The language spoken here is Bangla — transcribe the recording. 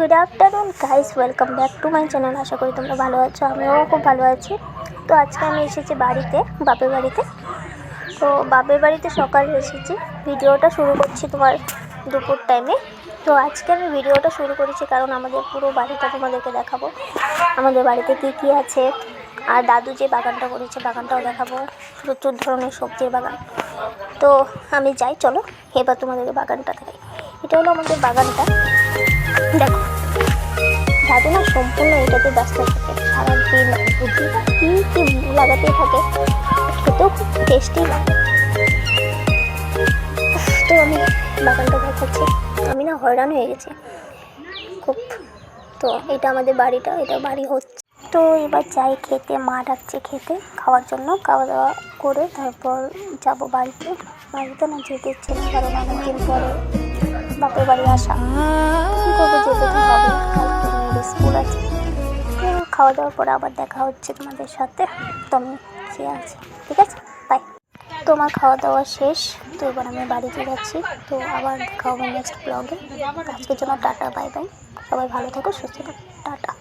Good afternoon guys, welcome back to my channel. আশা করি তোমরা ভালো আছো, আমিও খুব ভালো আছি। তো আজকে আমি এসেছি বাপের বাড়িতে। তো বাপের বাড়িতে সকালে এসেছি, ভিডিওটা শুরু করছি তোমার দুপুর টাইমে। তো আজকে আমি ভিডিওটা শুরু করেছি কারণ আমাদের পুরো বাড়িটা তোমাদেরকে দেখাবো, আমাদের বাড়িতে কী আছে। আর দাদু যে বাগানটা করেছে বাগানটাও দেখাবো, প্রচুর ধরনের সবজির বাগান। তো আমি যাই, চলো এবার তোমাদেরকে বাগানটা দেখাই। এটা হলো আমাদের বাগানটা, দেখো। দাদু না সম্পূর্ণ এটাতে ব্যস্ত থাকে, সারাদিন বুদ্ধি কী লাগাতেই থাকে, খেতেও খুব টেস্টি লাগে। তো আমি বাগানটা দেখাচ্ছি, আমি না হয়রান হয়ে গেছি খুব। তো এটা আমাদের বাড়িটা, এটা বাড়ি হচ্ছে। তো এবার যাই খেতে, মা ডাকছে খেতে খাওয়ার জন্য, খাওয়া দাওয়া করে তারপর যাব বাড়িতে না যেতে ইচ্ছে না, কারণ অনেকদিন পরে বাপের বাড়ি আসা, কী করবো, যেতে তো হবে, কালকে মেয়ের স্কুল আছে। তো খাওয়া দাওয়ার পরে আবার দেখা হচ্ছে তোমাদের সাথে। তো আমি খেয়ে আছি, ঠিক আছে, বাই। তোমার খাওয়া দাওয়া শেষ, তো এবার আমি বাড়িতে যাচ্ছি। তো আবার দেখা হবে নেক্সট ব্লগে। আজকের জন্য টাটা, বাই বাই, সবাই ভালো থাকো, সুস্থ থাকো, টাটা।